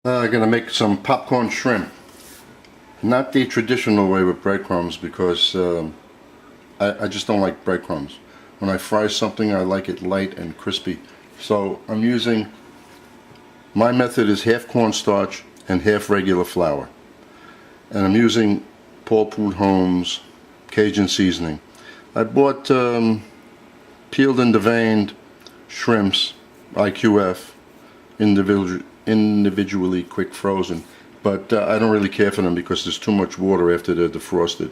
I'm going to make some popcorn shrimp. Not the traditional way with breadcrumbs because I just don't like breadcrumbs. When I fry something, I like it light and crispy. So I'm using, my method is half cornstarch and half regular flour. And I'm using Paul Prud'homme's Cajun seasoning. I bought peeled and deveined shrimps, IQF, individually quick frozen, but I don't really care for them because there's too much water after they're defrosted.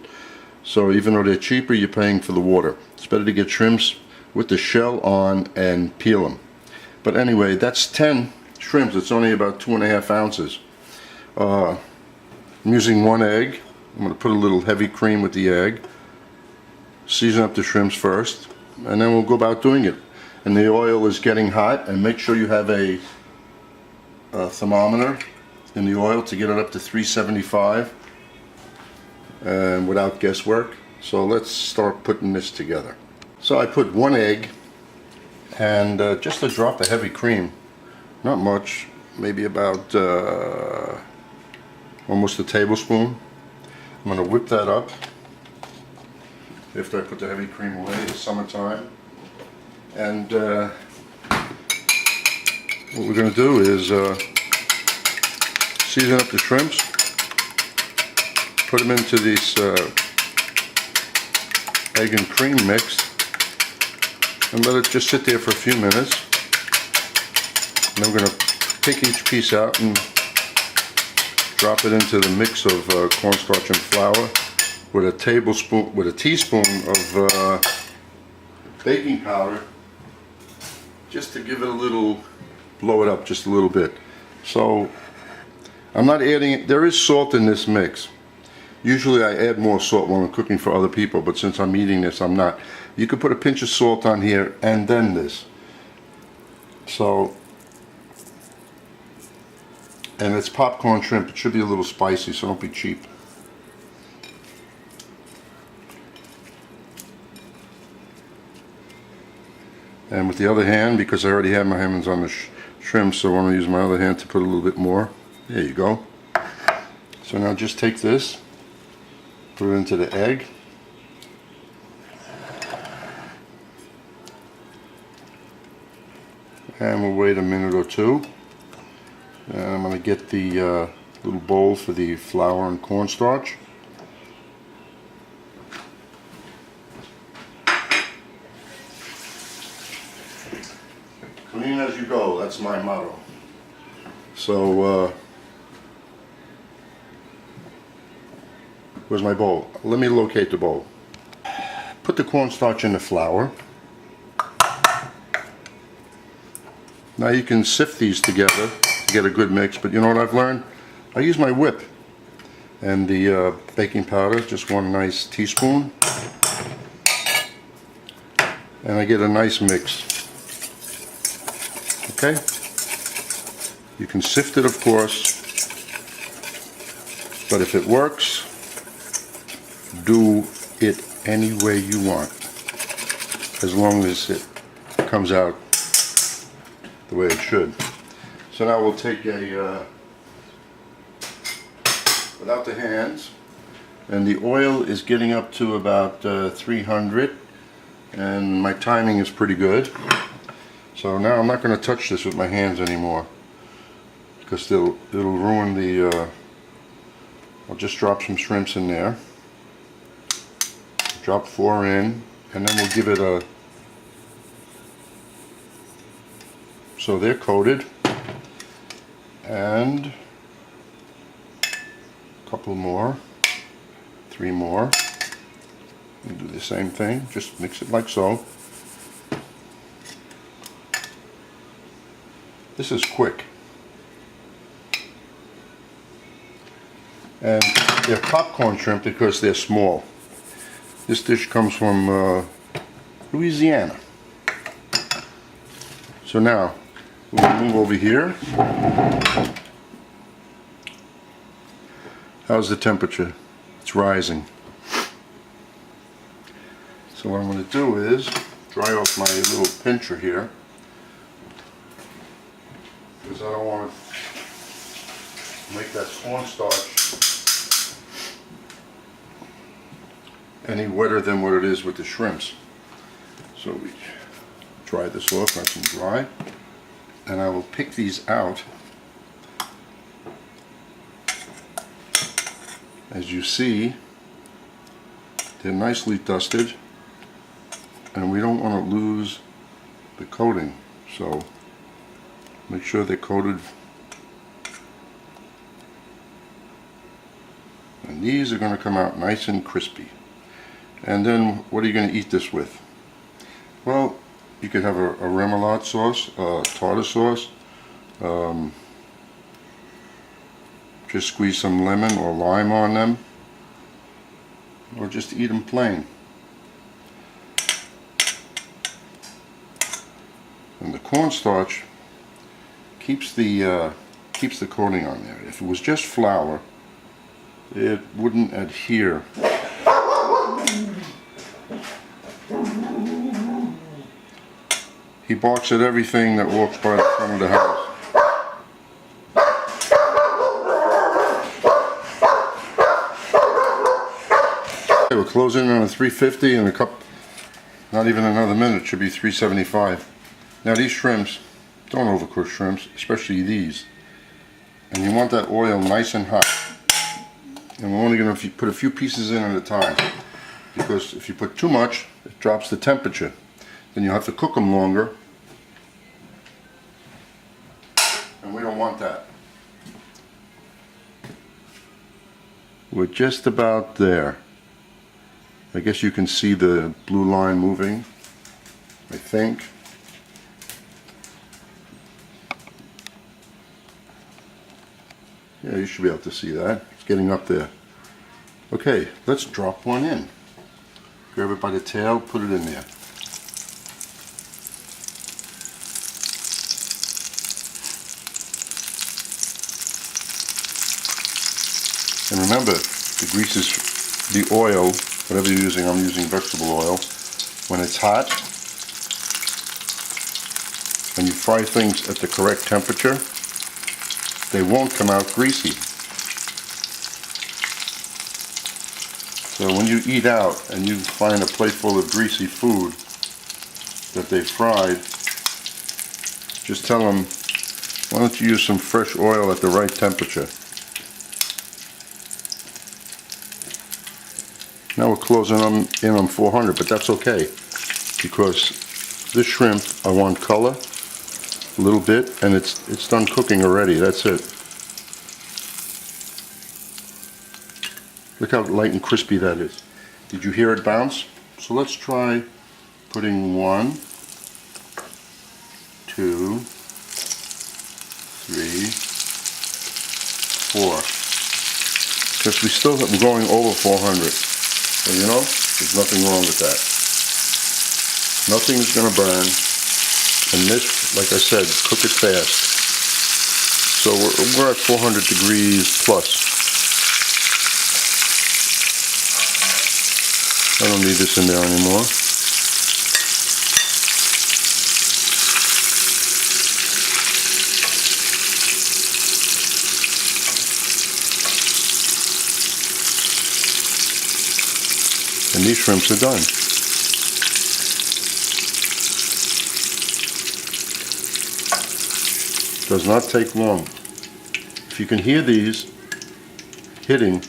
So even though they're cheaper, you're paying for the water. It's better to get shrimps with the shell on and peel them. But anyway, that's 10 shrimps. It's only about 2.5 ounces. I'm using 1 egg. I'm going to put a little heavy cream with the egg. Season up the shrimps first, and then we'll go about doing it. And the oil is getting hot, and make sure you have a thermometer in the oil to get it up to 375 and without guesswork. So let's start putting this together. So I put 1 egg and just a drop of heavy cream, not much, maybe about almost a tablespoon. I'm going to whip that up after I put the heavy cream away. It's summertime, and what we're going to do is season up the shrimps, put them into this egg and cream mix, and let it just sit there for a few minutes. And then we're going to pick each piece out and drop it into the mix of cornstarch and flour with a teaspoon of baking powder, just to give it a little, blow it up just a little bit. So I'm not adding it. There is salt in this mix. Usually I add more salt when I'm cooking for other people, but since I'm eating this, I'm not. You could put a pinch of salt on here and then this. So, and it's popcorn shrimp. It should be a little spicy, so don't be cheap. And with the other hand, because I already have my hands on the shrimp, so I want to use my other hand to put a little bit more. There you go. So now just take this, put it into the egg. And we'll wait a minute or two. And I'm going to get the little bowl for the flour and cornstarch. Clean as you go, that's my motto. So, where's my bowl? Let me locate the bowl. Put the cornstarch in the flour. Now you can sift these together to get a good mix, but you know what I've learned? I use my whip and the baking powder, just 1 nice teaspoon, and I get a nice mix. Okay? You can sift it, of course, but if it works, do it any way you want, as long as it comes out the way it should. So now we'll take a, without the hands, and the oil is getting up to about 300, and my timing is pretty good. So now I'm not going to touch this with my hands anymore, because it'll ruin the, I'll just drop some shrimps in there, drop 4 in, and then we'll give it a, so they're coated, and a couple more, 3 more, and do the same thing, just mix it like so. This is quick. And they're popcorn shrimp because they're small. This dish comes from Louisiana. So now, we'll move over here. How's the temperature? It's rising. So what I'm going to do is dry off my little pincher here, because I don't want make that cornstarch any wetter than what it is with the shrimps. So we dry this off nice and dry, and I will pick these out. As you see, they're nicely dusted, and we don't want to lose the coating, so make sure they're coated. And these are going to come out nice and crispy. And then what are you going to eat this with? Well, you could have a remoulade sauce, tartar sauce, just squeeze some lemon or lime on them, or just eat them plain. And the cornstarch keeps the coating on there. If it was just flour, it wouldn't adhere. He barks at everything that walks by the front of the house. Okay, we're closing on a 350 and not even another minute, should be 375. Now these shrimps, don't overcook shrimps, especially these. And you want that oil nice and hot. And we're only going to put a few pieces in at a time, because if you put too much, it drops the temperature. Then you have to cook them longer, and we don't want that. We're just about there. I guess you can see the blue line moving, I think. Yeah, you should be able to see that. It's getting up there. Okay, let's drop one in. Grab it by the tail, put it in there. And remember, the grease is the oil, whatever you're using. I'm using vegetable oil. When it's hot, and you fry things at the correct temperature, they won't come out greasy. So when you eat out and you find a plate full of greasy food that they fried, just tell them, why don't you use some fresh oil at the right temperature. Now we're closing them in on 400, but that's okay, because this shrimp, I want color, a little bit, and it's done cooking already. That's it. Look how light and crispy that is. Did you hear it bounce? So let's try putting 1, 2, 3, 4. Because we're going over 400. So you know, there's nothing wrong with that. Nothing's gonna burn. And this, like I said, cook it fast. So we're at 400 degrees plus. I don't need this in there anymore. And these shrimps are done. Does not take long. If you can hear these hitting,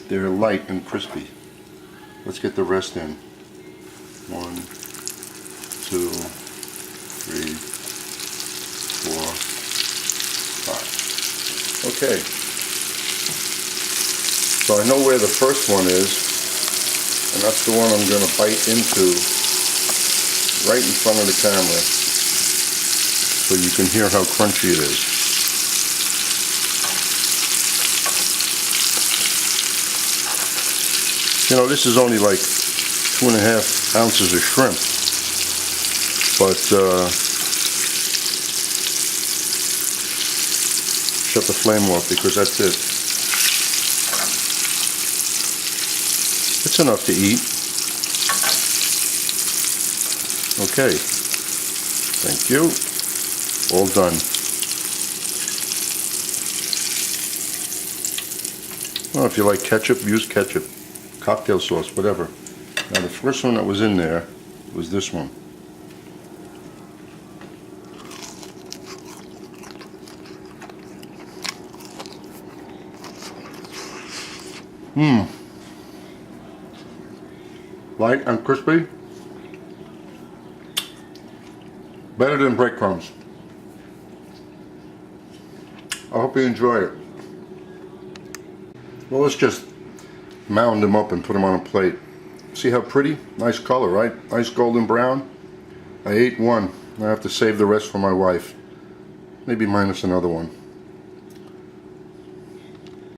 they're light and crispy. Let's get the rest in. 1, 2, 3, 4, 5. Okay. So I know where the first one is, and that's the one I'm going to bite into right in front of the camera, so you can hear how crunchy it is. You know, this is only like 2.5 ounces of shrimp, but shut the flame off because that's it. It's enough to eat. Okay, thank you. All done. Well, if you like ketchup, use ketchup. Cocktail sauce, whatever. Now the first one that was in there was this one. Light and crispy. Better than breadcrumbs. I hope you enjoy it. Well, let's just mound them up and put them on a plate. See how pretty? Nice color, right? Nice golden brown. I ate one. I have to save the rest for my wife. Maybe minus another one.